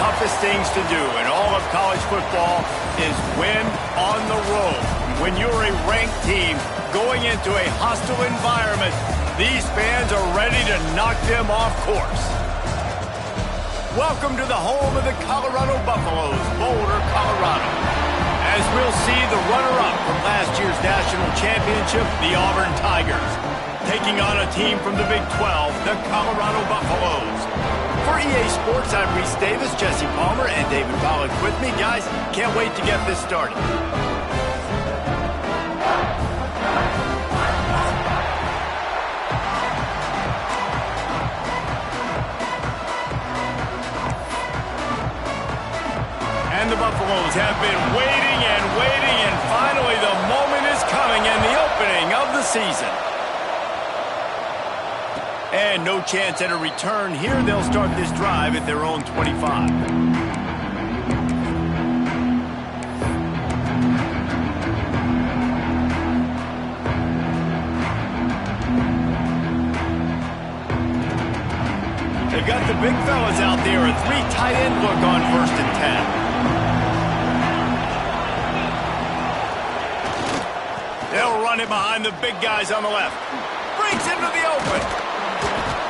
toughest things to do in all of college football is win on the road. When you're a ranked team going into a hostile environment, these fans are ready to knock them off course. Welcome to the home of the Colorado Buffaloes, Boulder, Colorado. As we'll see the runner-up from last year's national championship, the Auburn Tigers, taking on a team from the Big 12, the Colorado Buffaloes. For EA Sports, I'm Reese Davis, Jesse Palmer, and David Pollack with me. Guys, can't wait to get this started. And the Buffaloes have been waiting, and finally the moment is coming and the opening of the season. And no chance at a return here. They'll start this drive at their own 25. They've got the big fellas out there. A 3 tight end look on 1st and 10. They'll run it behind the big guys on the left. Breaks into the open.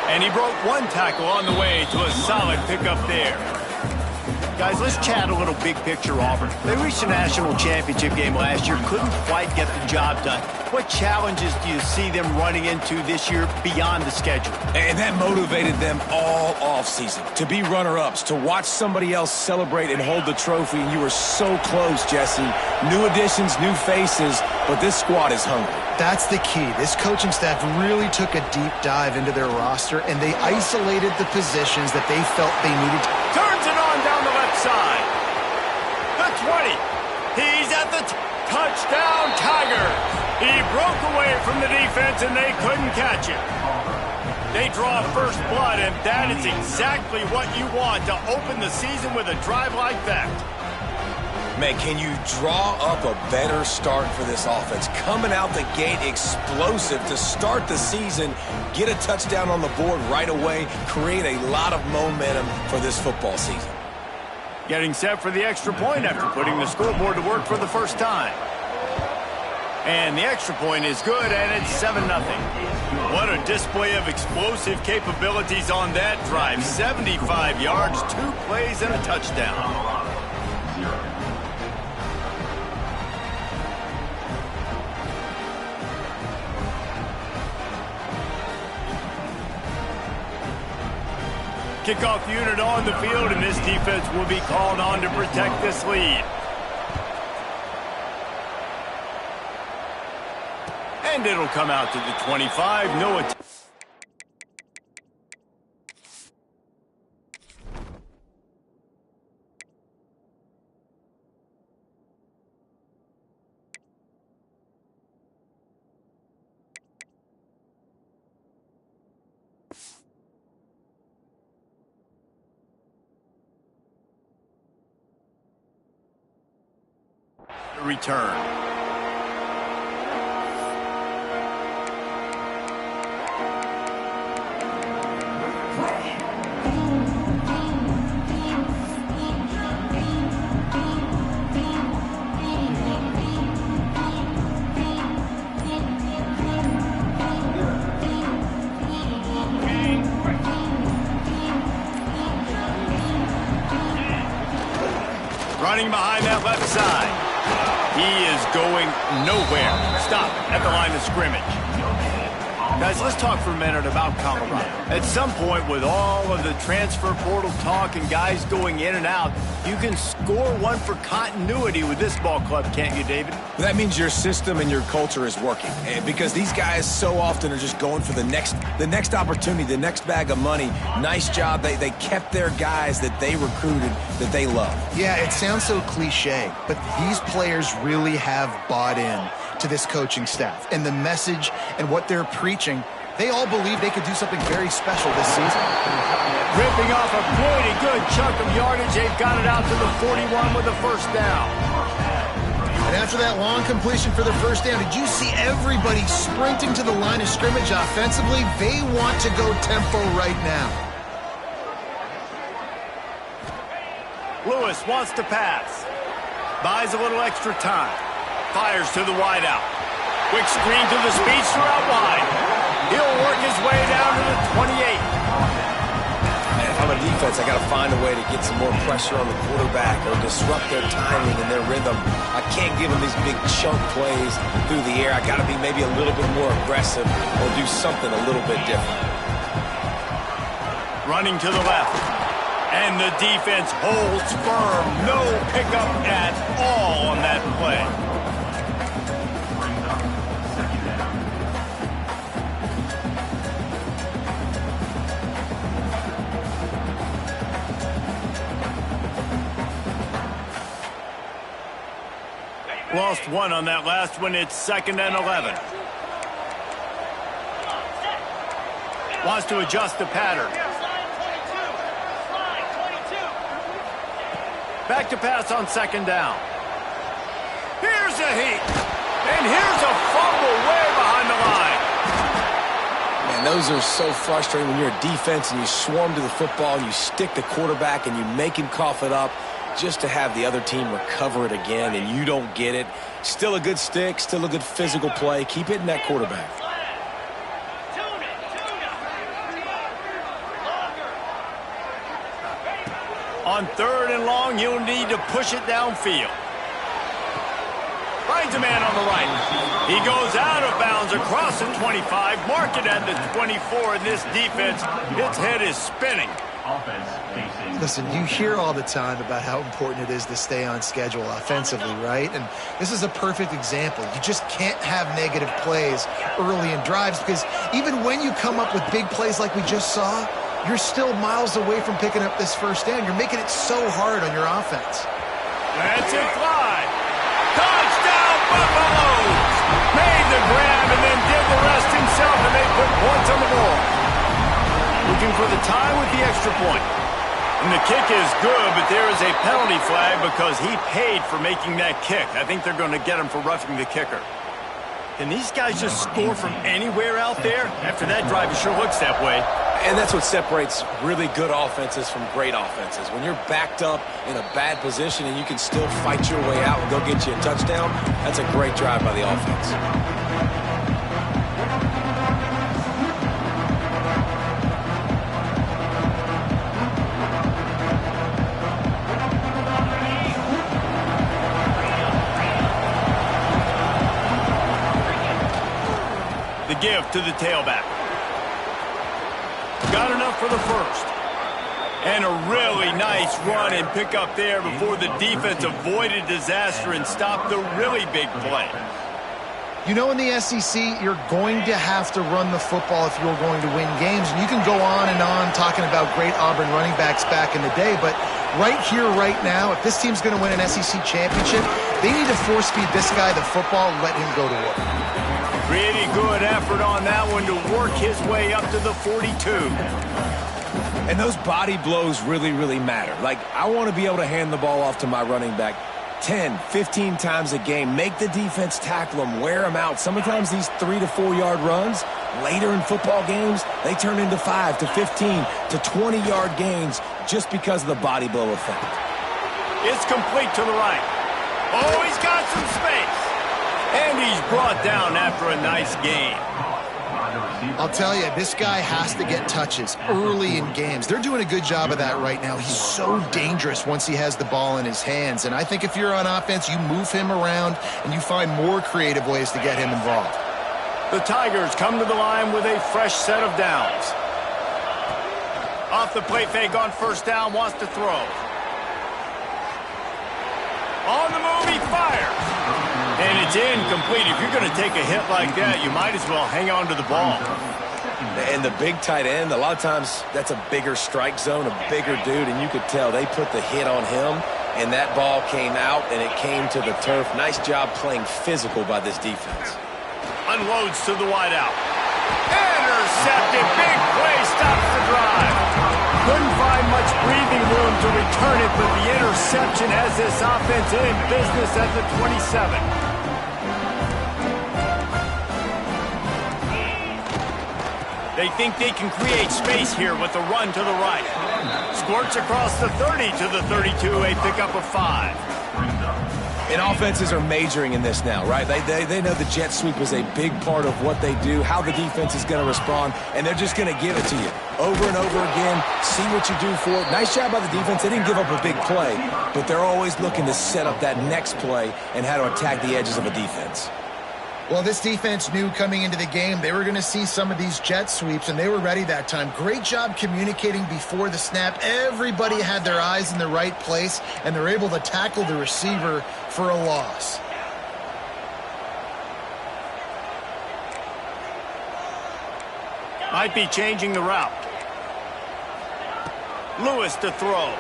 And he broke one tackle on the way to a solid pickup there. Guys, let's chat a little big picture Auburn. They reached a national championship game last year, couldn't quite get the job done. What challenges do you see them running into this year beyond the schedule? And that motivated them all offseason. To be runner-ups, to watch somebody else celebrate and hold the trophy, and you were so close, Jesse. New additions, new faces, but this squad is hungry. That's the key. This coaching staff really took a deep dive into their roster, and they isolated the positions that they felt they needed. Turns it on down the left side. The 20. He's at the touchdown, Tigers. He broke away from the defense, and they couldn't catch him. They draw first blood, and that is exactly what you want to open the season with a drive like that. Man, can you draw up a better start for this offense? Coming out the gate explosive to start the season, get a touchdown on the board right away, create a lot of momentum for this football season. Getting set for the extra point after putting the scoreboard to work for the first time. And the extra point is good, and it's 7-0. What a display of explosive capabilities on that drive. 75 yards, 2 plays, and a touchdown. Kickoff unit on the field, and this defense will be called on to protect this lead. And it'll come out to the 25. No attempt. Return. Running behind that left side. He is going nowhere. Stop at the line of scrimmage. Guys, let's talk for a minute about Colorado. At some point, with all of the transfer portal talk and guys going in and out, you can score one for continuity with this ball club, can't you, David? That means your system and your culture is working. Because these guys so often are just going for the next opportunity, the next bag of money. Nice job. They kept their guys that they recruited, that they love. Yeah, it sounds so cliche, but these players really have bought in to this coaching staff and the message and what they're preaching. They all believe they could do something very special this season. Ripping off a pretty good chunk of yardage. They've got it out to the 41 with a first down. And after that long completion for the first down, did you see everybody sprinting to the line of scrimmage offensively? They want to go tempo right now. Lewis wants to pass. Buys a little extra time. Fires to the wideout. Quick screen to the speedster out wide. He'll work his way down to the 28. And if I'm a defense, I got to find a way to get some more pressure on the quarterback or disrupt their timing and their rhythm. I can't give them these big chunk plays through the air. I got to be maybe a little bit more aggressive or do something a little bit different. Running to the left. And the defense holds firm. No pickup at all on that play. Lost one on that last one. It's 2nd and 11. Wants to adjust the pattern. Back to pass on 2nd down. Here's a heat. And here's a fumble way behind the line. Man, those are so frustrating when you're a defense and you swarm to the football and you stick the quarterback and you make him cough it up just to have the other team recover it again and you don't get it. Still a good stick, still a good physical play. Keep hitting that quarterback. On 3rd and long, you'll need to push it downfield. Finds a man on the right. He goes out of bounds across the 25, mark it at the 24, and this defense, its head is spinning. Listen, you hear all the time about how important it is to stay on schedule offensively, right? And this is a perfect example. You just can't have negative plays early in drives because even when you come up with big plays like we just saw, you're still miles away from picking up this first down. You're making it so hard on your offense. That's it, fly. Touchdown, Buffaloes! Made the grab and then did the rest himself, and they put points on the board. Looking for the tie with the extra point. And the kick is good, but there is a penalty flag because he paid for making that kick. I think they're going to get him for roughing the kicker. Can these guys just score from anywhere out there? After that drive, it sure looks that way. And that's what separates really good offenses from great offenses. When you're backed up in a bad position and you can still fight your way out and go get you a touchdown, that's a great drive by the offense. The give to the tailback. Got enough for the first. And a really nice run and pick up there before the defense avoided disaster and stopped the really big play. You know, in the SEC, you're going to have to run the football if you're going to win games. And you can go on and on talking about great Auburn running backs back in the day, but right here, right now, if this team's going to win an SEC championship, they need to force-feed this guy the football and let him go to work. Pretty good effort on that one to work his way up to the 42. And those body blows really, really matter. Like, I want to be able to hand the ball off to my running back 10, 15 times a game. Make the defense tackle them, wear them out. Sometimes these 3 to 4 yard runs, later in football games, they turn into 5 to 15 to 20 yard gains just because of the body blow effect. It's complete to the right. Oh, he's got some space. And he's brought down after a nice gain. I'll tell you, this guy has to get touches early in games. They're doing a good job of that right now. He's so dangerous once he has the ball in his hands. And I think if you're on offense, you move him around and you find more creative ways to get him involved. The Tigers come to the line with a fresh set of downs. Off the play fake on first down, wants to throw. On the move, he fires. And it's incomplete. If you're going to take a hit like that, you might as well hang on to the ball. And the big tight end, a lot of times that's a bigger strike zone, a bigger dude, and you could tell they put the hit on him, and that ball came out, and it came to the turf. Nice job playing physical by this defense. Unloads to the wideout. Intercepted. Big play stops the drive. Couldn't find much breathing room to return it, but the interception has this offense in business at the 27. They think they can create space here with the run to the right. Squirts across the 30 to the 32, a pickup of 5. And offenses are majoring in this now, right? They know the jet sweep is a big part of what they do, how the defense is going to respond, and they're just going to give it to you over and over again, see what you do for it. Nice job by the defense. They didn't give up a big play, but they're always looking to set up that next play and how to attack the edges of a defense. Well, this defense knew coming into the game they were going to see some of these jet sweeps, and they were ready that time. Great job communicating before the snap. Everybody had their eyes in the right place, and they're able to tackle the receiver for a loss. Might be changing the route. Lewis to throw.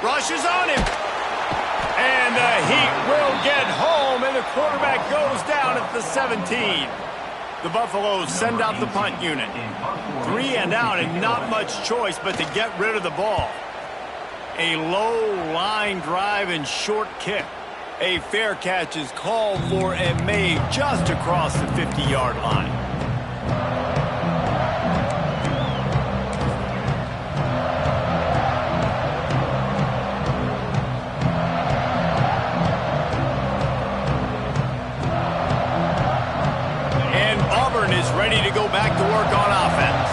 Rushes on him. And the Heat will get home, and the quarterback goes down at the 17. The Buffaloes send out the punt unit. 3 and out, and not much choice but to get rid of the ball. A low line drive and short kick. A fair catch is called for and made just across the 50-yard line. Ready to go back to work on offense.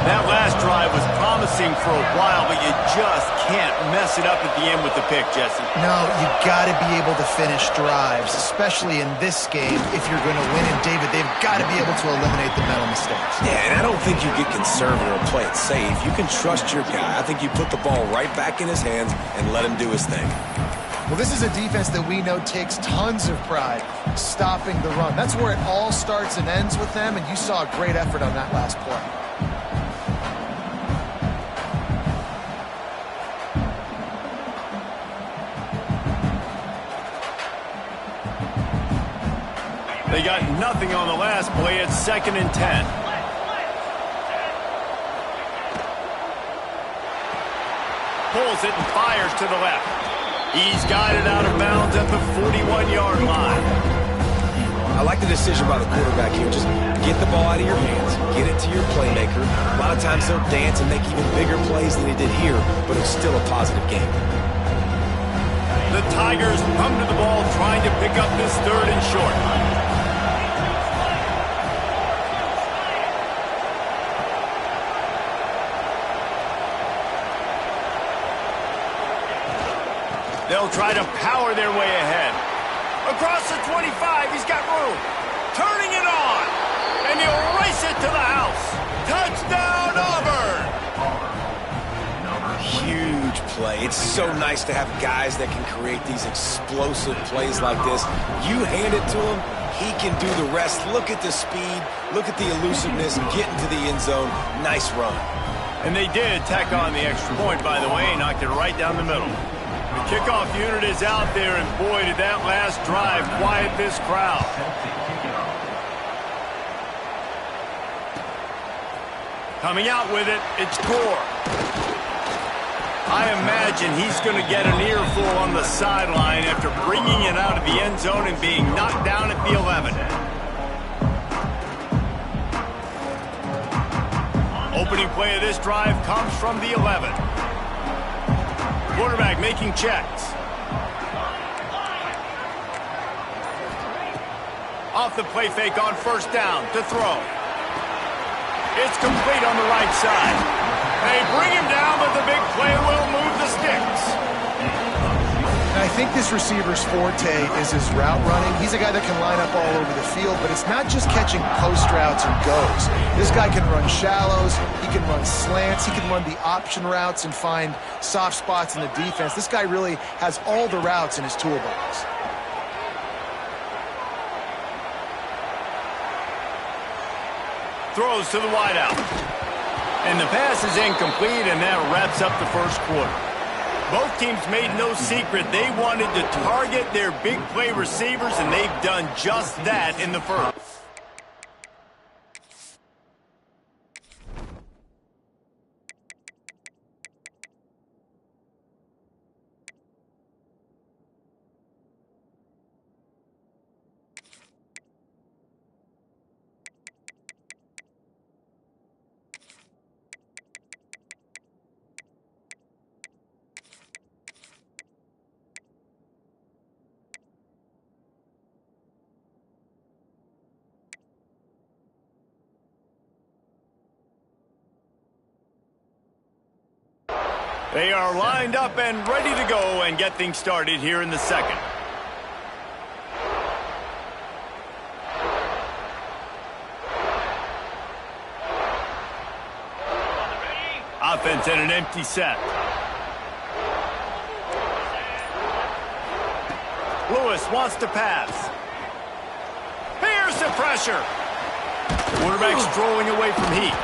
That last drive was promising for a while, but you just can't mess it up at the end with the pick, Jesse. No, you got to be able to finish drives, especially in this game if you're going to win. And David, they've got to be able to eliminate the mental mistakes. Yeah, and I don't think you get conservative or play it safe. You can trust your guy. I think you put the ball right back in his hands and let him do his thing. Well, this is a defense that we know takes tons of pride stopping the run. That's where it all starts and ends with them, and you saw a great effort on that last play. They got nothing on the last play. It's 2nd and 10. Pulls it and fires to the left. He's guided out of bounds at the 41-yard line. I like the decision by the quarterback here. Just get the ball out of your hands, get it to your playmaker. A lot of times they'll dance and make even bigger plays than he did here, but it's still a positive game. The Tigers come to the ball trying to pick up this 3rd and short. They'll try to power their way ahead. Across the 25, he's got room. Turning it on. And he'll race it to the house. Touchdown, Auburn! Huge play. It's so nice to have guys that can create these explosive plays like this. You hand it to him, he can do the rest. Look at the speed. Look at the elusiveness. Get into the end zone. Nice run. And they did tack on the extra point, by the way. Knocked it right down the middle. The kickoff unit is out there, and boy, did that last drive quiet this crowd. Coming out with it, it's Gore. I imagine he's going to get an earful on the sideline after bringing it out of the end zone and being knocked down at the 11. Opening play of this drive comes from the 11. Quarterback making checks. Off the play fake on 1st down to throw. It's complete on the right side. They bring him down, but the big play will move the sticks. And I think this receiver's forte is his route running. He's a guy that can line up all over the field, but it's not just catching post routes and goes. This guy can run shallows, he can run slants, he can run the option routes and find soft spots in the defense. This guy really has all the routes in his toolbox. Throws to the wideout. And the pass is incomplete, and that wraps up the 1st quarter. Both teams made no secret they wanted to target their big play receivers, and they've done just that in the 1st. They are lined up and ready to go and get things started here in the second. Offense in an empty set. Lewis wants to pass. Here's the pressure. Quarterback strolling away from heat.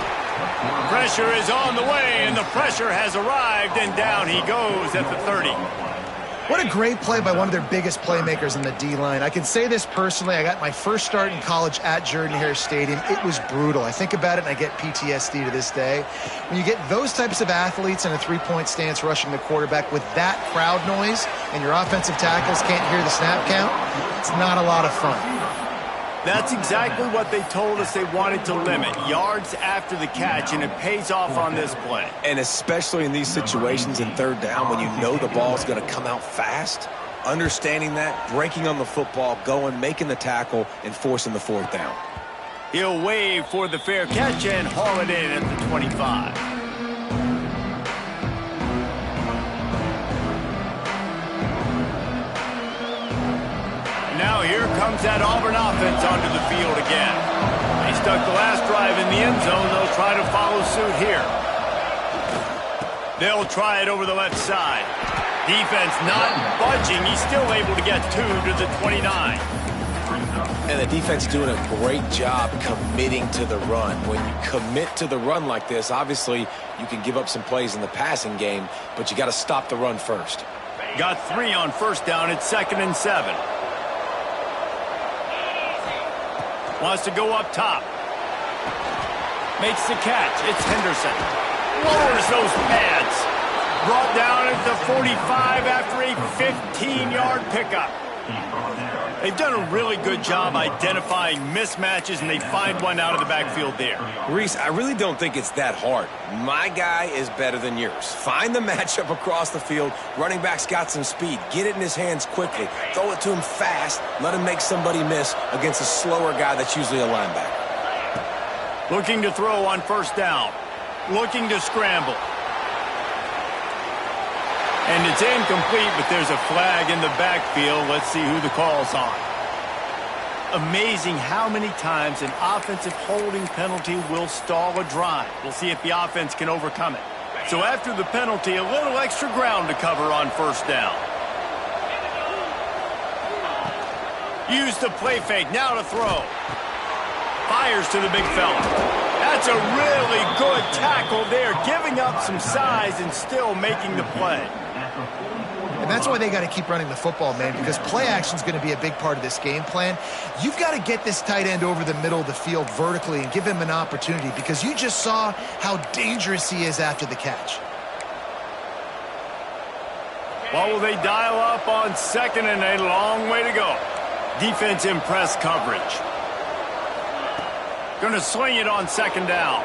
Pressure is on the way, and the pressure has arrived, and down he goes at the 30. What a great play by one of their biggest playmakers in the D-line. I can say this personally. I got my first start in college at Jordan-Hare Stadium. It was brutal. I think about it, and I get PTSD to this day. When you get those types of athletes in a three-point stance rushing the quarterback with that crowd noise, and your offensive tackles can't hear the snap count, it's not a lot of fun. That's exactly what they told us they wanted to limit, yards after the catch, and it pays off on this play. And especially in these situations in third down when you know the ball's going to come out fast, understanding that, breaking on the football, going, making the tackle, and forcing the fourth down. He'll wave for the fair catch and haul it in at the 25. Now here comes that Auburn offense onto the field again. They stuck the last drive in the end zone. They'll try to follow suit here. They'll try it over the left side. Defense not budging. He's still able to get 2 to the 29. And the defense doing a great job committing to the run. When you commit to the run like this, obviously you can give up some plays in the passing game, but you got to stop the run first. Got 3 on first down. It's 2nd and 7. Wants to go up top. Makes the catch. It's Henderson. Lowers those pads. Brought down at the 45 after a 15-yard pickup. They've done a really good job identifying mismatches, and they find one out of the backfield there. Reese, I really don't think it's that hard. My guy is better than yours. Find the matchup across the field. Running back's got some speed. Get it in his hands quickly. Throw it to him fast. Let him make somebody miss against a slower guy that's usually a linebacker. Looking to throw on first down. Looking to scramble. And it's incomplete, but there's a flag in the backfield. Let's see who the call's on. Amazing how many times an offensive holding penalty will stall a drive. We'll see if the offense can overcome it. So after the penalty, a little extra ground to cover on first down. Use the play fake, now to throw. Fires to the big fella. That's a really good tackle there, giving up some size and still making the play. And that's why they got to keep running the football, man, because play action is going to be a big part of this game plan. You've got to get this tight end over the middle of the field vertically and give him an opportunity, because you just saw how dangerous he is after the catch. Well, will they dial up on second, and a long way to go. Defense in press coverage. Going to swing it on second down.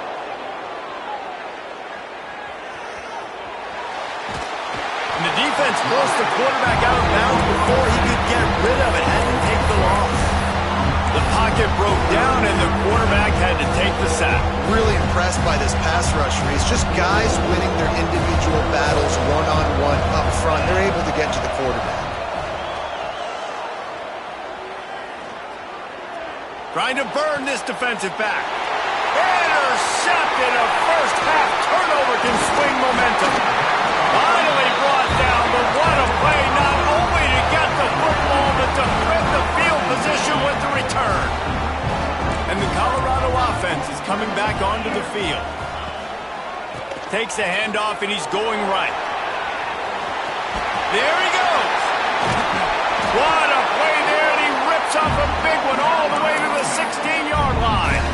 And the defense forced the quarterback out of bounds before he could get rid of it. Had to take the loss. The pocket broke down, and the quarterback had to take the sack. Really impressed by this pass rush, Reese. Just guys winning their individual battles one-on-one up front. They're able to get to the quarterback. Trying to burn this defensive back. Intercepted. A first-half turnover can swing momentum. Finally brought down, but what a play, not only to get the football, but to flip the field position with the return. And the Colorado offense is coming back onto the field. Takes a handoff, and he's going right. There he goes. What a play there, and he rips off a big one all the way to the 16-yard line.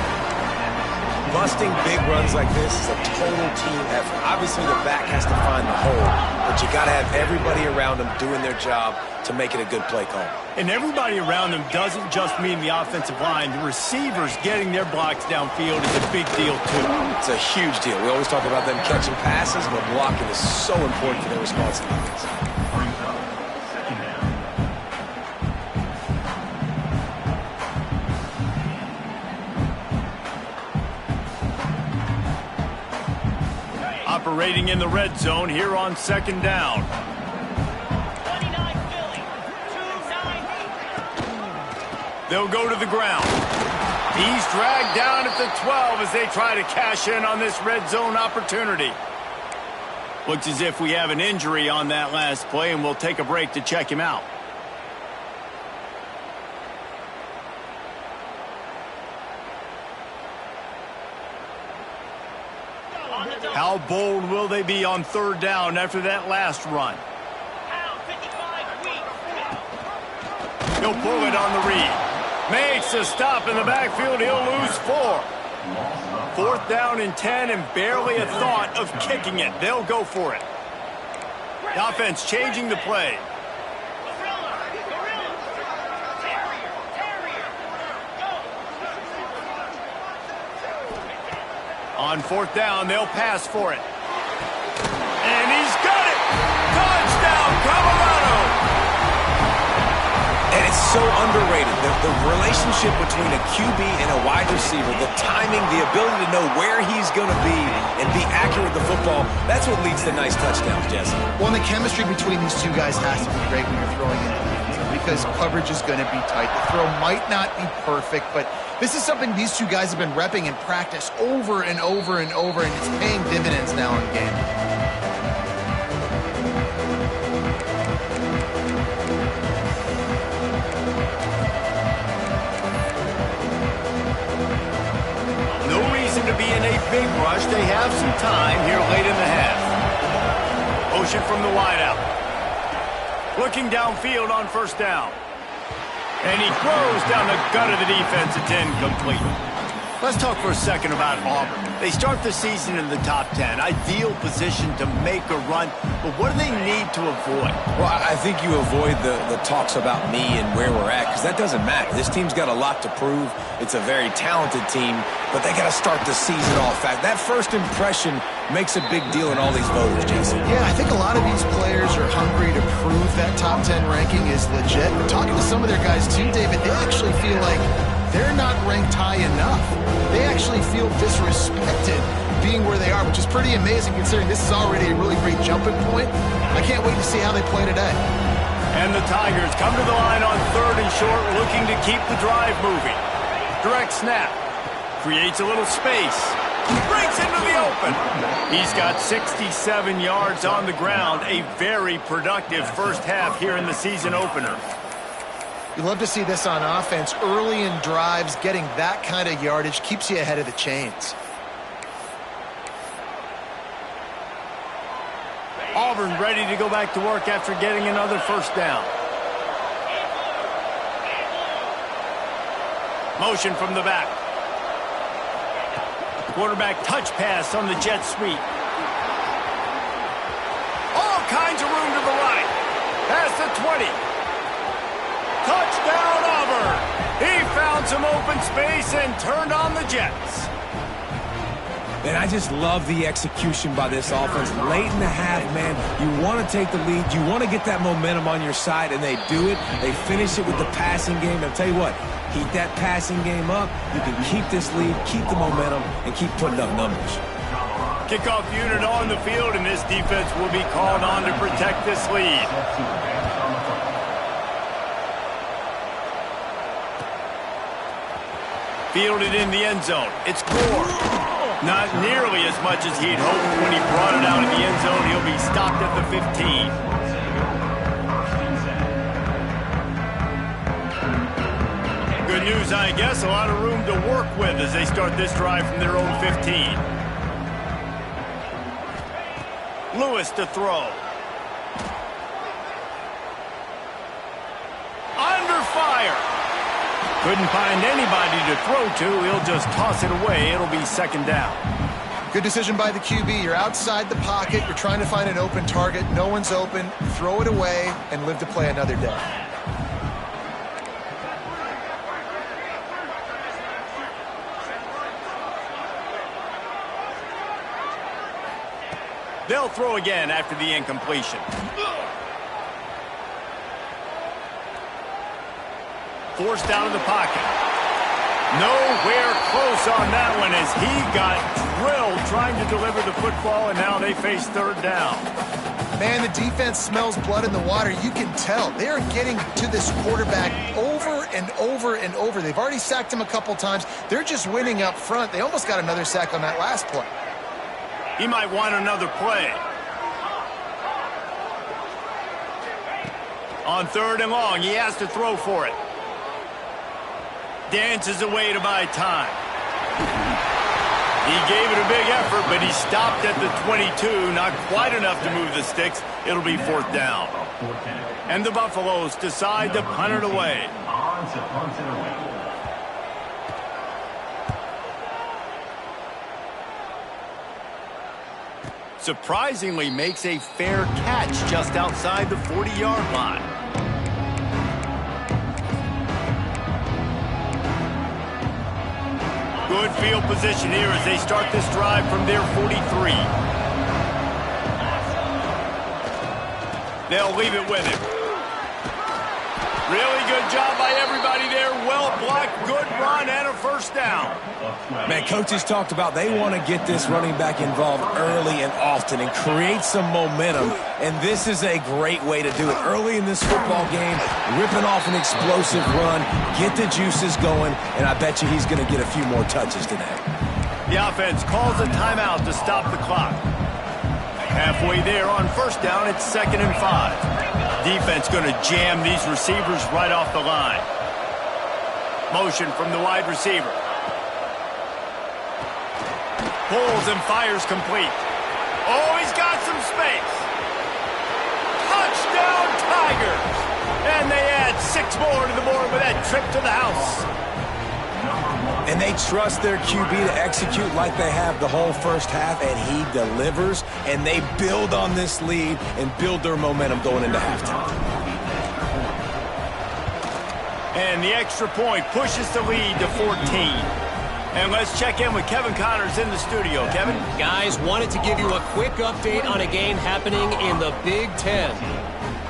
Busting big runs like this is a total team effort. Obviously, the back has to find the hole, but you got to have everybody around them doing their job to make it a good play call. And everybody around them doesn't just mean the offensive line. The receivers getting their blocks downfield is a big deal, too. It's a huge deal. We always talk about them catching passes, but blocking is so important for their responsibilities. operating in the red zone here on second down. They'll go to the ground. He's dragged down at the 12 as they try to cash in on this red zone opportunity. Looks as if we have an injury on that last play, and we'll take a break to check him out. How bold will they be on third down after that last run? He'll pull it on the read. Makes a stop in the backfield. He'll lose 4. Fourth down and 10 and barely a thought of kicking it. They'll go for it. The offense changing the play. On fourth down, they'll pass for it. And he's got it! Touchdown, Colorado! And it's so underrated. The relationship between a QB and a wide receiver, the timing, the ability to know where he's going to be and be accurate with the football, that's what leads to nice touchdowns, Jesse. Well, the chemistry between these two guys has to be great when you're throwing into the end zone because coverage is going to be tight. The throw might not be perfect, but this is something these two guys have been repping in practice over and over and over, and it's paying dividends now in game. No reason to be in a big rush. They have some time here late in the half. Motion from the wideout. Looking downfield on first down. And he throws down the gut of the defense. It's incomplete. Let's talk for a second about Auburn. They start the season in the top 10. Ideal position to make a run. But what do they need to avoid? Well, I think you avoid the talks about me and where we're at because that doesn't matter. This team's got a lot to prove. It's a very talented team, but they got to start the season off. That first impression makes a big deal in all these voters, Jason. Yeah, I think a lot of these players are hungry to prove that top 10 ranking is legit. But talking to some of their guys too, David, they actually feel like they're not ranked high enough. They actually feel disrespected being where they are, which is pretty amazing considering this is already a really great jumping point. I can't wait to see how they play today. And the Tigers come to the line on third and short, looking to keep the drive moving. Direct snap. Creates a little space. Breaks into the open. He's got 67 yards on the ground. A very productive first half here in the season opener. You love to see this on offense. Early in drives, getting that kind of yardage keeps you ahead of the chains. Auburn ready to go back to work after getting another first down. Motion from the back. Quarterback touch pass on the jet sweep. All kinds of room to the right. Past the 20. Touchdown, Auburn. He found some open space and turned on the Jets. And I just love the execution by this offense. Late in the half, man, you want to take the lead. You want to get that momentum on your side, and they do it. They finish it with the passing game. I'll tell you what, keep that passing game up. You can keep this lead, keep the momentum, and keep putting up numbers. Kickoff unit on the field, and this defense will be called on to protect this lead. Fielded in the end zone. It's Gore. Not nearly as much as he'd hoped when he brought it out of the end zone. He'll be stopped at the 15. Good news, I guess. A lot of room to work with as they start this drive from their own 15. Lewis to throw. Under fire. Couldn't find anybody to throw to. He'll just toss it away. It'll be second down. Good decision by the QB. You're outside the pocket. You're trying to find an open target. No one's open. Throw it away and live to play another day. They'll throw again after the incompletion. Forced out of the pocket. Nowhere close on that one as he got drilled trying to deliver the football, and now they face third down. Man, the defense smells blood in the water. You can tell. They are getting to this quarterback over and over and over. They've already sacked him a couple times. They're just winning up front. They almost got another sack on that last play. He might want another play. On third and long, he has to throw for it. Dances away to buy time. He gave it a big effort, but he stopped at the 22. Not quite enough to move the sticks. It'll be fourth down. And the Buffaloes decide to punt it away. Surprisingly makes a fair catch just outside the 40-yard line. Good field position here as they start this drive from their 43. They'll leave it with him. Really good job by everybody there. Well blocked, good run, and a first down. Man, coaches talked about they want to get this running back involved early and often and create some momentum, and this is a great way to do it. Early in this football game, ripping off an explosive run, get the juices going, and I bet you he's going to get a few more touches today. The offense calls a timeout to stop the clock. Halfway there on first down, it's 2nd and 5. Defense going to jam these receivers right off the line. Motion from the wide receiver. Pulls and fires complete. Oh, he's got some space. Touchdown, Tigers! And they add 6 more to the board with that trip to the house. And they trust their QB to execute like they have the whole first half, and he delivers, and they build on this lead and build their momentum going into halftime. And the extra point pushes the lead to 14. And let's check in with Kevin Connors in the studio. Kevin? Guys, wanted to give you a quick update on a game happening in the Big Ten.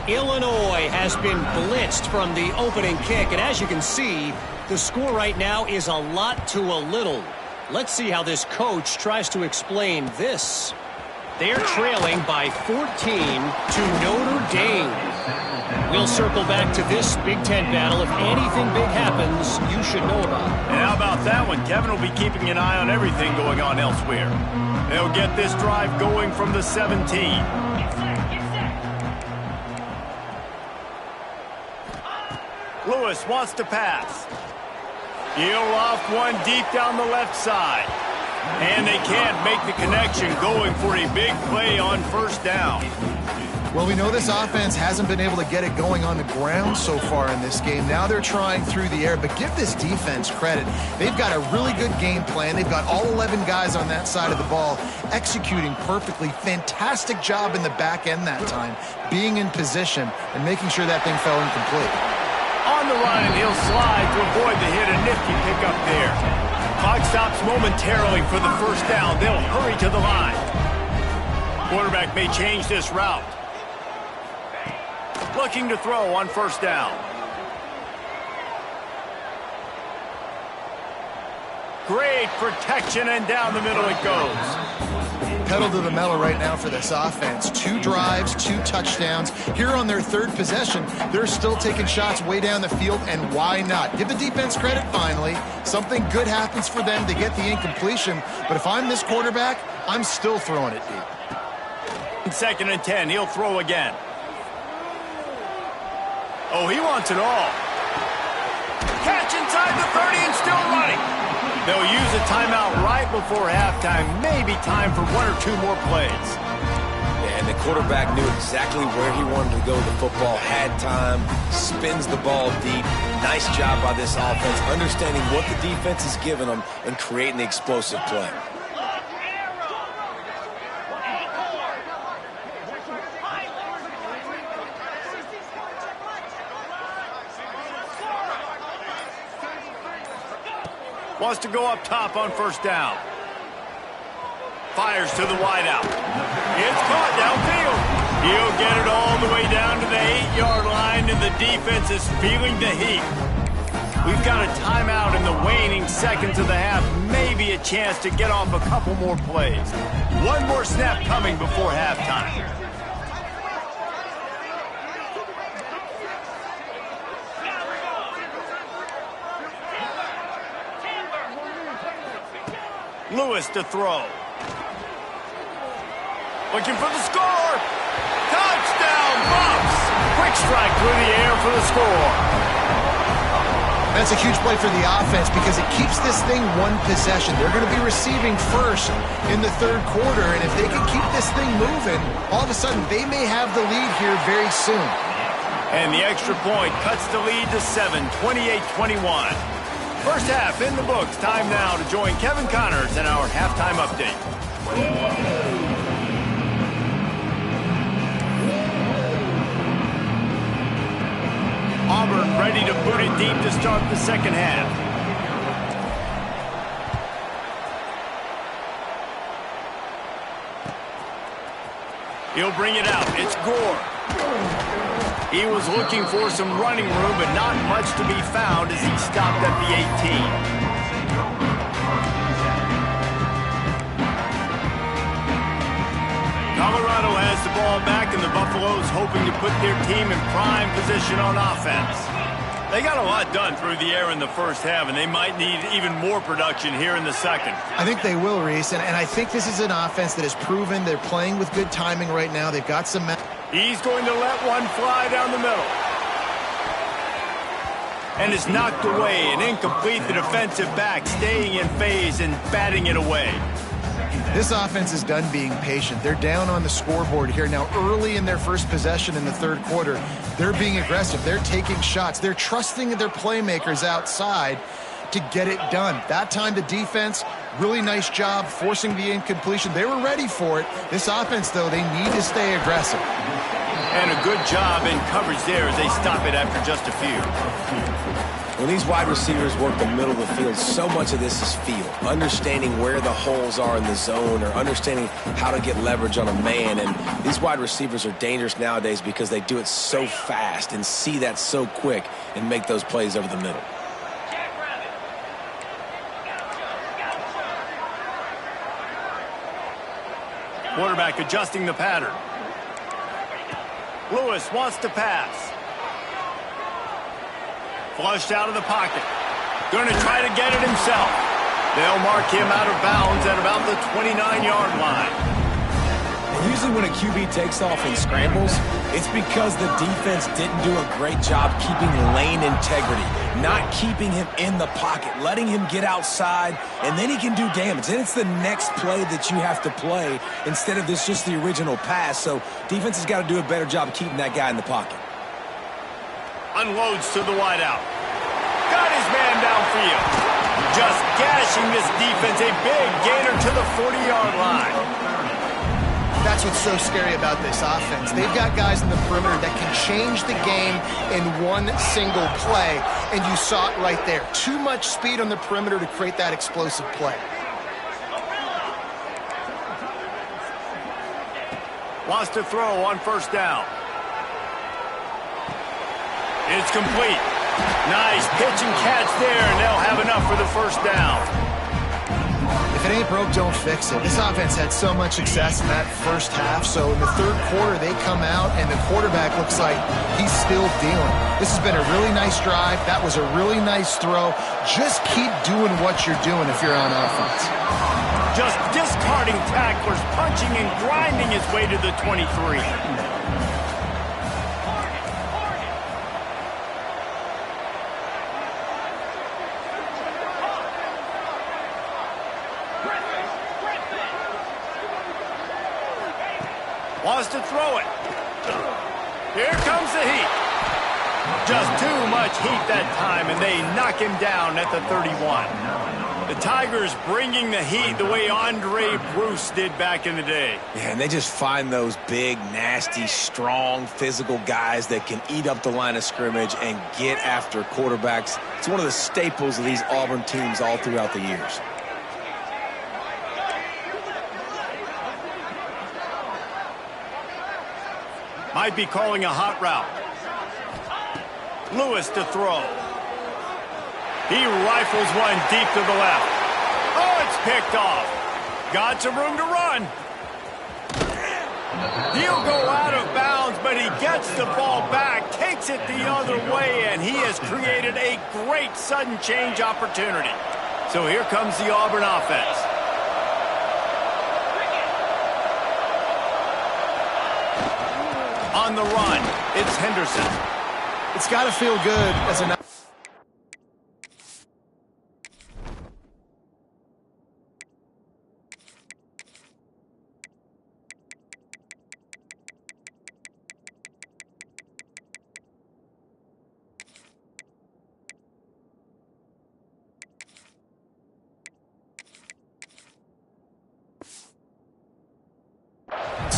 Illinois has been blitzed from the opening kick, and as you can see, the score right now is a lot to a little. Let's see how this coach tries to explain this. They're trailing by 14 to Notre Dame. We'll circle back to this Big Ten battle. If anything big happens, you should know about it. And how about that one? Kevin will be keeping an eye on everything going on elsewhere. They'll get this drive going from the 17. Lewis wants to pass. He'll loft one deep down the left side. And they can't make the connection, going for a big play on first down. Well, we know this offense hasn't been able to get it going on the ground so far in this game. Now they're trying through the air, but give this defense credit. They've got a really good game plan. They've got all 11 guys on that side of the ball executing perfectly. Fantastic job in the back end that time, being in position and making sure that thing fell incomplete. On the run, and he'll slide to avoid the hit. A nifty pickup there. Clock stops momentarily for the first down. They'll hurry to the line. Quarterback may change this route. Looking to throw on first down. Great protection, and down the middle it goes. Pedal to the metal right now for this offense. 2 drives, 2 touchdowns. Here on their third possession, they're still taking shots way down the field, and why not? Give the defense credit finally. Something good happens for them to get the incompletion, but if I'm this quarterback, I'm still throwing it deep. 2nd and 10, he'll throw again. Oh, he wants it all. Catch inside the 30 and still running. They'll use a timeout right before halftime. Maybe time for 1 or 2 more plays. And the quarterback knew exactly where he wanted to go with the football, had time, spins the ball deep. Nice job by this offense, understanding what the defense is giving them and creating the explosive play. Wants to go up top on first down. Fires to the wideout. It's caught downfield. He'll get it all the way down to the 8-yard line, and the defense is feeling the heat. We've got a timeout in the waning seconds of the half. Maybe a chance to get off a couple more plays. One more snap coming before halftime. Lewis to throw. Looking for the score. Touchdown, Bucks. Quick strike through the air for the score. That's a huge play for the offense because it keeps this thing one possession. They're going to be receiving first in the third quarter, and if they can keep this thing moving, all of a sudden they may have the lead here very soon. And the extra point cuts the lead to 7, 28-21. First half in the books. Time now to join Kevin Connors in our halftime update. Auburn ready to boot it deep to start the second half. He'll bring it out. It's Gore. He was looking for some running room, but not much to be found as he stopped at the 18. Colorado has the ball back, and the Buffaloes hoping to put their team in prime position on offense. They got a lot done through the air in the first half, and they might need even more production here in the second. I think they will, Reese, and I think this is an offense that has proven they're playing with good timing right now. They've got some... He's going to let one fly down the middle. And it's knocked away and incomplete. The defensive back staying in phase and batting it away. This offense is done being patient. They're down on the scoreboard here. Now, early in their first possession in the third quarter, they're being aggressive. They're taking shots. They're trusting their playmakers outside to get it done. That time, the defense, really nice job forcing the incompletion. They were ready for it. This offense, though, they need to stay aggressive. And a good job in coverage there as they stop it after just a few. When these wide receivers work the middle of the field, so much of this is feel. Understanding where the holes are in the zone or understanding how to get leverage on a man. And these wide receivers are dangerous nowadays because they do it so fast and see that so quick and make those plays over the middle. Quarterback adjusting the pattern. Lewis wants to pass. Flushed out of the pocket. Going to try to get it himself. They'll mark him out of bounds at about the 29-yard line. And usually when a QB takes off and scrambles, it's because the defense didn't do a great job keeping lane integrity, not keeping him in the pocket, letting him get outside, and then he can do damage. Then it's the next play that you have to play instead of this just the original pass. So defense has got to do a better job of keeping that guy in the pocket. Unloads to the wideout. Got his man downfield. Just gashing this defense. A big gainer to the 40-yard line. That's what's so scary about this offense. They've got guys in the perimeter that can change the game in one single play, and you saw it right there. Too much speed on the perimeter to create that explosive play. Wants to throw on first down. It's complete. Nice pitch and catch there, and they'll have enough for the first down. If it ain't broke, don't fix it. This offense had so much success in that first half, so in the third quarter, they come out, and the quarterback looks like he's still dealing. This has been a really nice drive. That was a really nice throw. Just keep doing what you're doing if you're on offense. Just discarding tacklers, punching and grinding his way to the 23. Wants to throw it. Here comes the heat. Just too much heat that time, and they knock him down at the 31. The Tigers bringing the heat the way Andre Bruce did back in the day. Yeah, and they just find those big, nasty, strong, physical guys that can eat up the line of scrimmage and get after quarterbacks. It's one of the staples of these Auburn teams all throughout the years. Might be calling a hot route. Lewis to throw. He rifles one deep to the left. Oh, it's picked off. Got some room to run. He'll go out of bounds, but he gets the ball back, takes it the other way, and he has created a great sudden change opportunity. So here comes the Auburn offense. On the run, it's Henderson. It's got to feel good as a...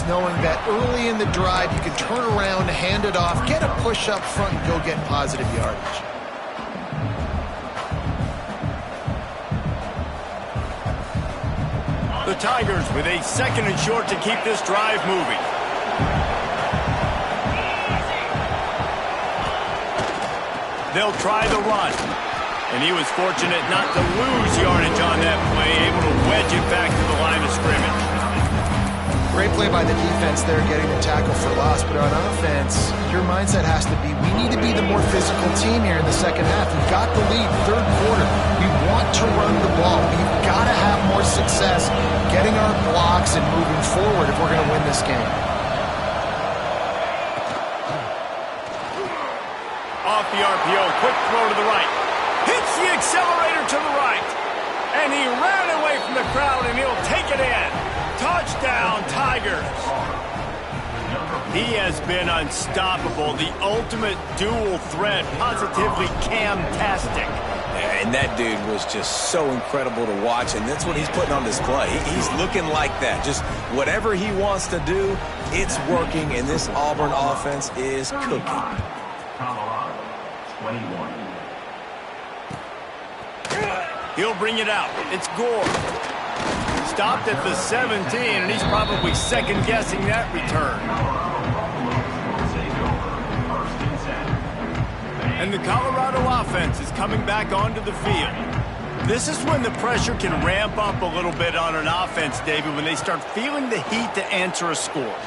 knowing that early in the drive you can turn around, hand it off, get a push up front, and go get positive yardage. The Tigers with a 2nd and short to keep this drive moving. They'll try the run. And he was fortunate not to lose yardage on that play, able to wedge it back to the line of scrimmage. Great play by the defense there, getting the tackle for loss. But on offense, your mindset has to be, we need to be the more physical team here in the second half. We've got the lead, third quarter. We want to run the ball. We've got to have more success getting our blocks and moving forward if we're going to win this game. Off the RPO, quick throw to the right. Hits the accelerator to the right. And he ran away from the crowd, and he'll take it in. Touchdown, Tigers. He has been unstoppable. The ultimate dual threat, positively Cam-tastic. And that dude was just so incredible to watch, and that's what he's putting on display. He's looking like that. Just whatever he wants to do, it's working, and this Auburn offense is cooking. Colorado, 21. He'll bring it out. It's Gore. Stopped at the 17, and he's probably second-guessing that return. And the Colorado offense is coming back onto the field. This is when the pressure can ramp up a little bit on an offense, David, when they start feeling the heat to answer a score.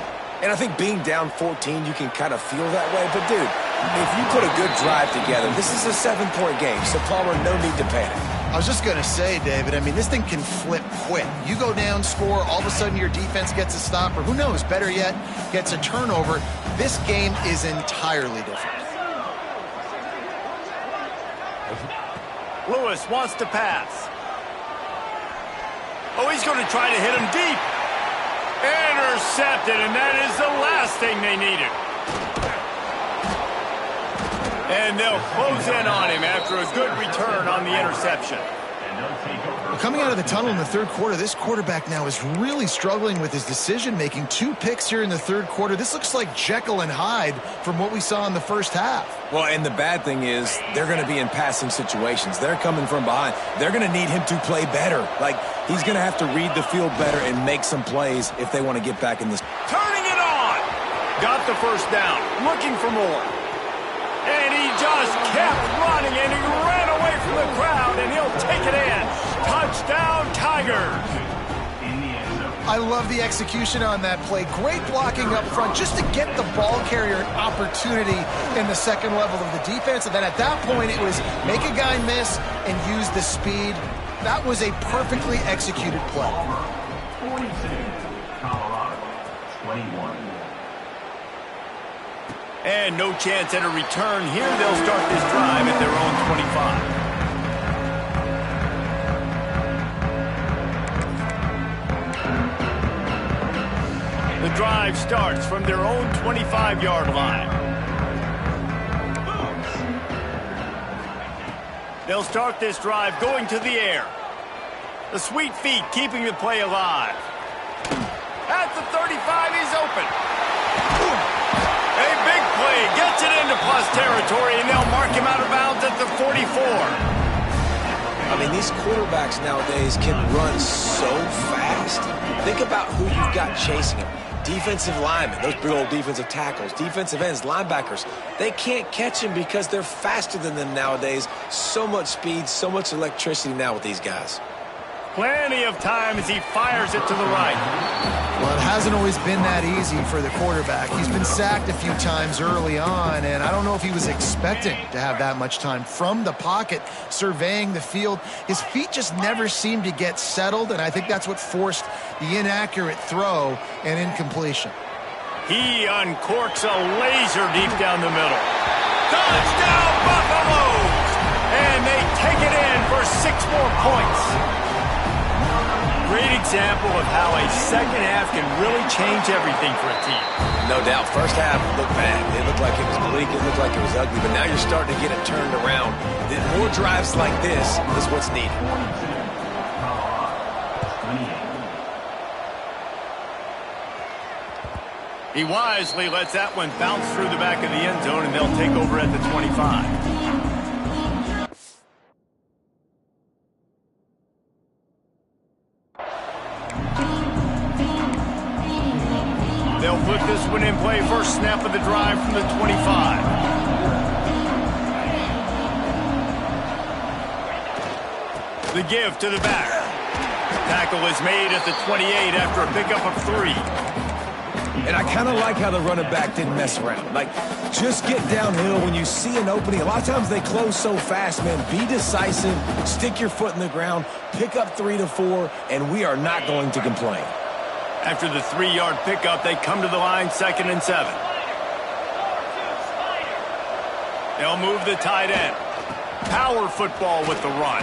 And I think being down 14, you can kind of feel that way. But, dude, if you put a good drive together, this is a 7-point game, so Palmer, no need to panic. I was just going to say, David, I mean, this thing can flip quick. You go down, score, all of a sudden your defense gets a stop, or who knows, better yet, gets a turnover. This game is entirely different. Lewis wants to pass. Oh, he's going to try to hit him deep. Intercepted, and that is the last thing they needed. And they'll close in on him after a good return on the interception. Coming out of the tunnel in the third quarter, this quarterback now is really struggling with his decision-making. 2 picks here in the third quarter. This looks like Jekyll and Hyde from what we saw in the first half. Well, and the bad thing is they're going to be in passing situations. They're coming from behind. They're going to need him to play better. Like, he's going to have to read the field better and make some plays if they want to get back in this. Turning it on. Got the first down. Looking for more. And he just kept running, and he ran away from the crowd, and he'll take it in. Touchdown, Tigers. I love the execution on that play. Great blocking up front just to get the ball carrier an opportunity in the second level of the defense. And then at that point, it was make a guy miss and use the speed. That was a perfectly executed play. 42, Colorado, 21. And no chance at a return here. They'll start this drive at their own 25. The drive starts from their own 25-yard line. They'll start this drive going to the air. The sweet feet keeping the play alive. At the 35, he's open. A big play, gets it into plus territory, and they'll mark him out of bounds at the 44. I mean, these quarterbacks nowadays can run so fast. Think about who you've got chasing him. defensive linemen, those big old defensive tackles, defensive ends, linebackers, they can't catch him because they're faster than them nowadays. So much speed, so much electricity now with these guys. Plenty of time as he fires it to the right. Well, it hasn't always been that easy for the quarterback. He's been sacked a few times early on, and I don't know if he was expecting to have that much time from the pocket, surveying the field. His feet just never seemed to get settled, and I think that's what forced the inaccurate throw and incompletion. He uncorks a laser deep down the middle. Touchdown, Buffaloes! And they take it in for 6 more points. Great example of how a second half can really change everything for a team. No doubt. First half looked bad. It looked like it was bleak. It looked like it was ugly. But now you're starting to get it turned around. More drives like this is what's needed. He wisely lets that one bounce through the back of the end zone, and they'll take over at the 25. They'll put this one in play. First snap of the drive from the 25. The give to the back. Tackle is made at the 28 after a pickup of 3. And I kind of like how the running back didn't mess around. Like, just get downhill when you see an opening. A lot of times they close so fast, man. Be decisive, stick your foot in the ground, pick up 3 to 4, and we are not going to complain. After the 3-yard pickup, they come to the line, 2nd and 7. They'll move the tight end. Power football with the run.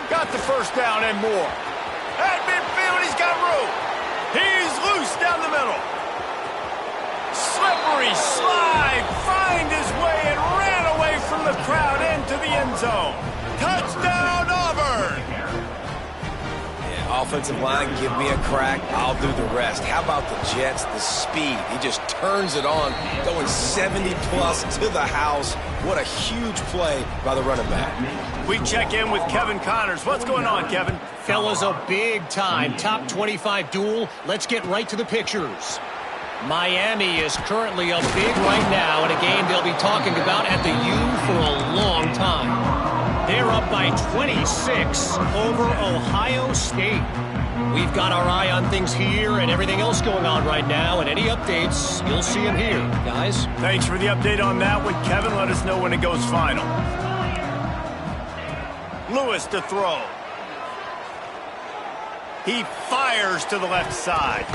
Got the first down and more. At midfield, he's got room. He's loose down the middle. Slippery slide, find his way and ran away from the crowd into the end zone. Touchdown, Auburn! Offensive line, give me a crack, I'll do the rest. How about the Jets, the speed? He just turns it on, going 70-plus to the house. What a huge play by the running back. We check in with Kevin Connors. What's going on, Kevin? Fellas, a big-time top 25 duel. Let's get right to the pictures. Miami is currently up big right now in a game they'll be talking about at the U for a long time. They're up by 26 over Ohio State. We've got our eye on things here and everything else going on right now, and any updates, you'll see them here, guys. Thanks for the update on that one, Kevin. Let us know when it goes final. Lewis to throw. He fires to the left side.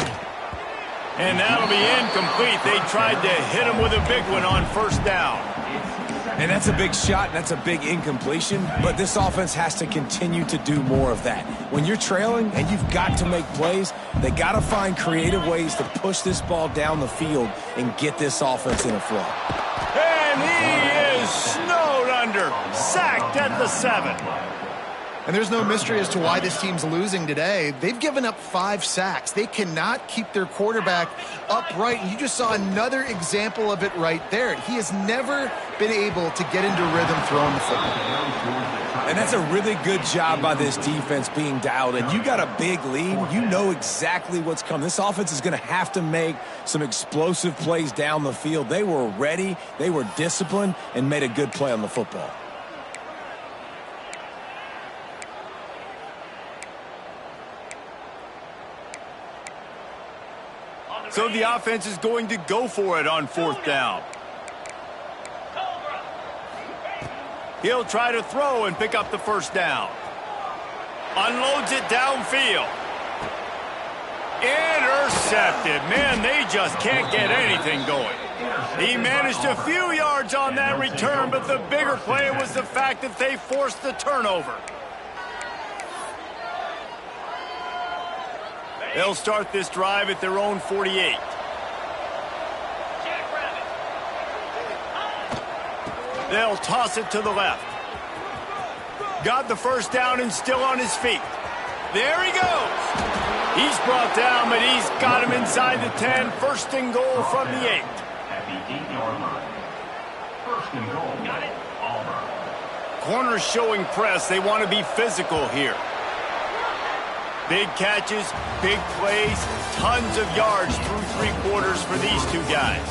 And that'll be incomplete. They tried to hit him with a big one on first down. And that's a big shot, and that's a big incompletion, but this offense has to continue to do more of that. When you're trailing and you've got to make plays, they got to find creative ways to push this ball down the field and get this offense in a flow. And he is snowed under, sacked at the 7. And there's no mystery as to why this team's losing today. They've given up 5 sacks. They cannot keep their quarterback upright. And you just saw another example of it right there. He has never been able to get into rhythm throwing the football. And that's a really good job by this defense being dialed in. You got a big lead. You know exactly what's coming. This offense is going to have to make some explosive plays down the field. They were ready. They were disciplined and made a good play on the football. So the offense is going to go for it on 4th down. He'll try to throw and pick up the first down. Unloads it downfield. Intercepted. Man, they just can't get anything going. He managed a few yards on that return, but the bigger play was the fact that they forced the turnover. They'll start this drive at their own 48. They'll toss it to the left. Got the first down and still on his feet. There he goes. He's brought down, but he's got him inside the 10. First and goal from the 8. At the 8-yard line. First and goal. Got it. Auburn. Corners showing press. They want to be physical here. Big catches, big plays, tons of yards through 3 quarters for these two guys.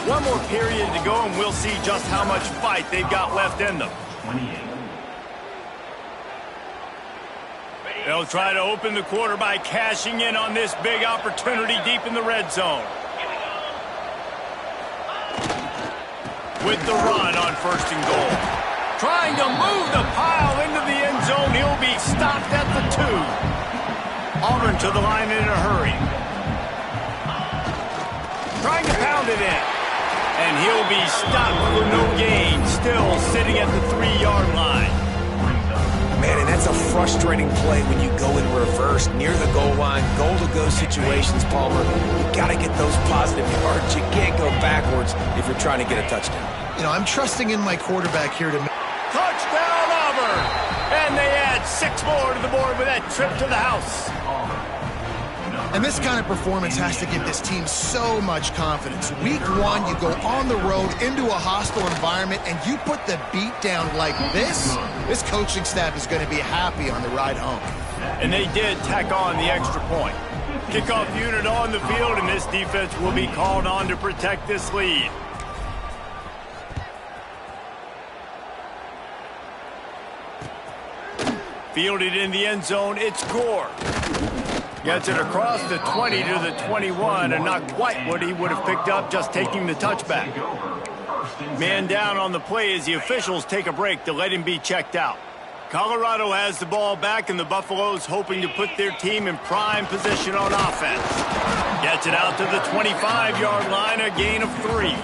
One more period to go, and we'll see just how much fight they've got left in them. 28. They'll try to open the quarter by cashing in on this big opportunity deep in the red zone. With the run on 1st and goal. Trying to move the pile into the end zone. He'll be stopped at the 2. Auburn to the line in a hurry. Trying to pound it in. And he'll be stopped for no gain. Still sitting at the 3-yard line. Man, and that's a frustrating play when you go in reverse near the goal line, goal-to-go situations, Palmer. You got to get those positive yards. You can't go backwards if you're trying to get a touchdown. You know, I'm trusting in my quarterback here to... Touchdown, Auburn! And they add 6 more to the board with that trip to the house. And this kind of performance has to give this team so much confidence. Week 1, you go on the road into a hostile environment, and you put the beat down like this, this coaching staff is going to be happy on the ride home. And they did tack on the extra point. Kickoff unit on the field, and this defense will be called on to protect this lead. Fielded in the end zone, it's Gore. Gets it across the 20 to the 21, and not quite what he would have picked up just taking the touchback. Man down on the play as the officials take a break to let him be checked out. Colorado has the ball back, and the Buffaloes hoping to put their team in prime position on offense. Gets it out to the 25-yard line, a gain of 3.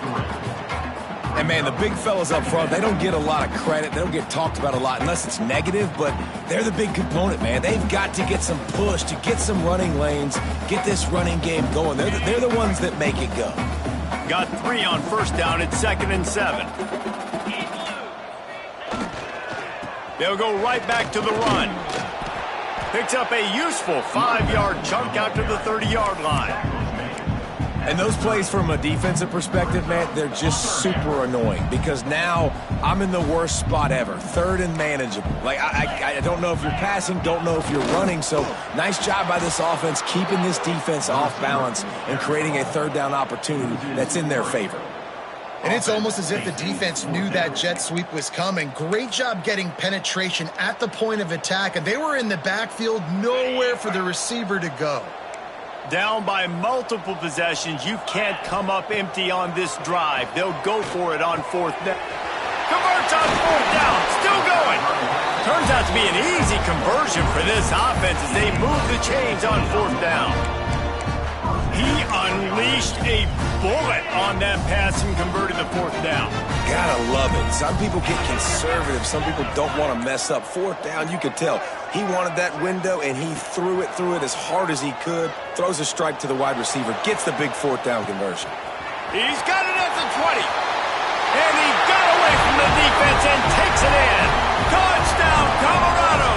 And, man, the big fellas up front, they don't get a lot of credit. They don't get talked about a lot unless it's negative, but they're the big component, man. They've got to get some push, to get some running lanes, get this running game going. They're the ones that make it go. Got 3 on 1st down at 2nd and 7. They'll go right back to the run. Picks up a useful 5-yard chunk out to the 30-yard line. And those plays from a defensive perspective, man, they're just super annoying because now I'm in the worst spot ever, 3rd and manageable. Like, I don't know if you're passing, don't know if you're running, so nice job by this offense keeping this defense off balance and creating a 3rd down opportunity that's in their favor. And it's almost as if the defense knew that jet sweep was coming. Great job getting penetration at the point of attack, and they were in the backfield, nowhere for the receiver to go. Down by multiple possessions, you can't come up empty on this drive. They'll go for it on 4th down. Converts on 4th down, still going. Turns out to be an easy conversion for this offense as they move the chains on 4th down. He unleashed a bullet on that pass and converted the 4th down. Gotta love it. Some people get conservative. Some people don't want to mess up. 4th down, you could tell. He wanted that window, and he threw it as hard as he could. Throws a strike to the wide receiver. Gets the big 4th down conversion. He's got it at the 20. And he got away from the defense and takes it in. Touchdown, Colorado!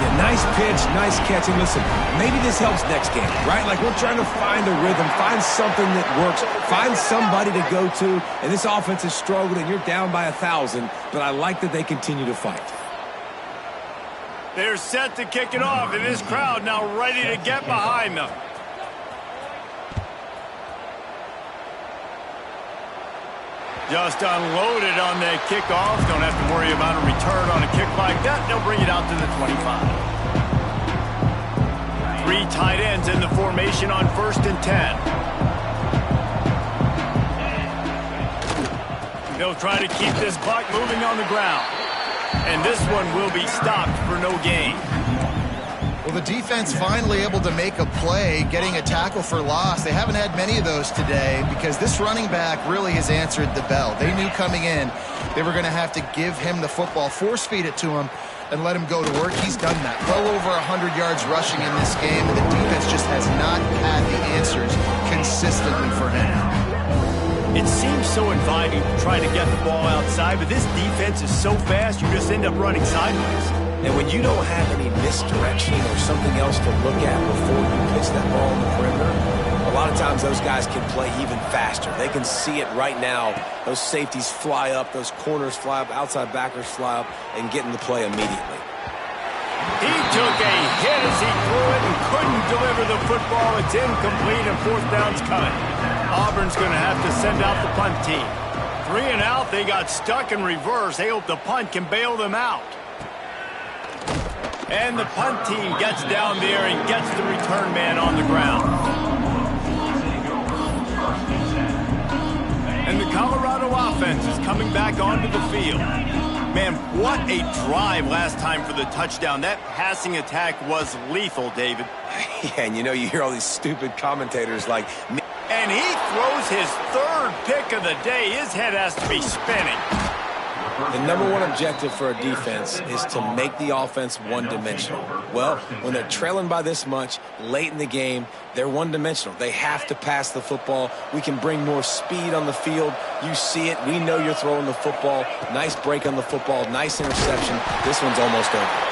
Yeah, nice pitch, nice catch. And listen, maybe this helps next game, right? Like, we're trying to find a rhythm, find something that works, find somebody to go to. And this offense is struggling, and you're down by 1,000. But I like that they continue to fight. They're set to kick it off, and this crowd now ready to get behind them. Just unloaded on that kickoff. Don't have to worry about a return on a kick like that. They'll bring it out to the 25. 3 tight ends in the formation on 1st and 10. They'll try to keep this clock moving on the ground. And this one will be stopped for no gain. Well, the defense finally able to make a play, getting a tackle for loss. They haven't had many of those today because this running back really has answered the bell. They knew coming in they were going to have to give him the football, force feed it to him, and let him go to work. He's done that. Well over 100 yards rushing in this game, and the defense just has not had the answers consistently for him. It seems so inviting to try to get the ball outside, but this defense is so fast, you just end up running sideways. And when you don't have any misdirection or something else to look at before you pitch that ball in the perimeter, a lot of times those guys can play even faster. They can see it right now. Those safeties fly up, those corners fly up, outside backers fly up, and get in the play immediately. He took a hit as he threw it and couldn't deliver the football. It's incomplete and fourth down's coming. Auburn's going to have to send out the punt team. 3 and out, they got stuck in reverse. They hope the punt can bail them out. And the punt team gets down there and gets the return man on the ground. And the Colorado offense is coming back onto the field. Man, what a drive last time for the touchdown. That passing attack was lethal, David. Yeah, and you know, you hear all these stupid commentators like... And he throws his 3rd pick of the day. His head has to be spinning. The #1 objective for a defense is to make the offense one-dimensional. Well, when they're trailing by this much, late in the game, they're one-dimensional. They have to pass the football. We can bring more speed on the field. You see it. We know you're throwing the football. Nice break on the football. Nice interception. This one's almost over.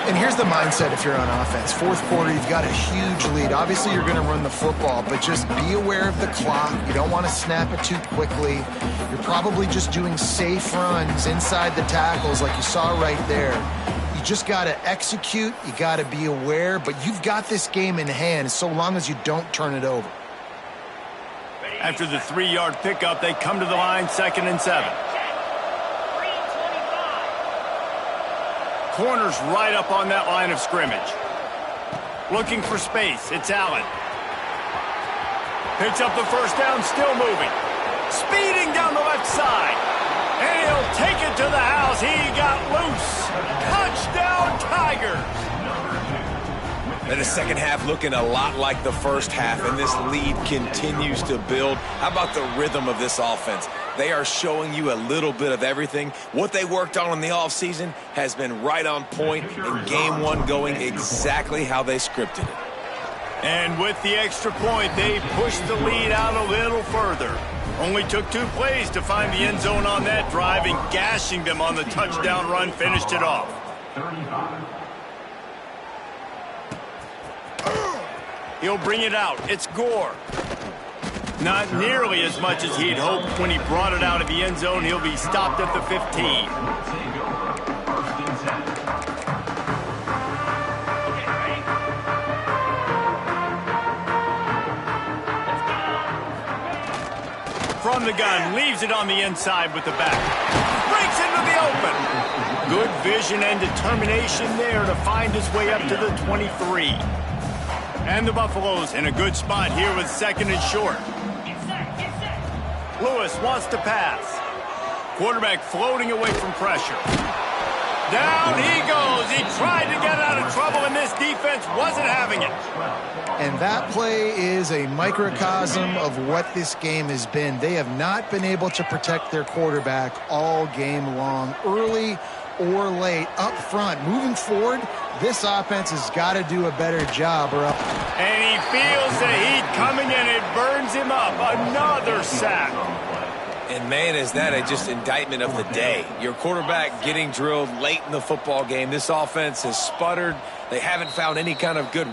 And here's the mindset if you're on offense. 4th quarter, you've got a huge lead. Obviously, you're going to run the football, but just be aware of the clock. You don't want to snap it too quickly. You're probably just doing safe runs inside the tackles like you saw right there. You just got to execute. You got to be aware, but you've got this game in hand so long as you don't turn it over. After the 3-yard pickup, they come to the line, 2nd and 7. Corner's right up on that line of scrimmage. Looking for space. It's Allen. Picks up the first down, still moving. Speeding down the left side. And he'll take it to the house. He got loose. Touchdown, Tigers. And the second half looking a lot like the first half, and this lead continues to build. How about the rhythm of this offense? They are showing you a little bit of everything. What they worked on in the offseason has been right on point, and game 1 going exactly how they scripted it. And with the extra point, they pushed the lead out a little further. Only took 2 plays to find the end zone on that drive, and gashing them on the touchdown run finished it off. 35. He'll bring it out. It's Gore. Not nearly as much as he'd hoped when he brought it out of the end zone. He'll be stopped at the 15. From the gun, leaves it on the inside with the back. Breaks into the open. Good vision and determination there to find his way up to the 23. And the Buffaloes in a good spot here with 2nd and short. Lewis wants to pass. Quarterback floating away from pressure. Down he goes. He tried to get out of trouble, and this defense wasn't having it. And that play is a microcosm of what this game has been. They have not been able to protect their quarterback all game long, early or late, up front. Moving forward, this offense has got to do a better job. And he feels the heat coming in. It burns him up. Another sack. And, man, is that just indictment of the day. Your quarterback getting drilled late in the football game. This offense has sputtered. They haven't found any kind of good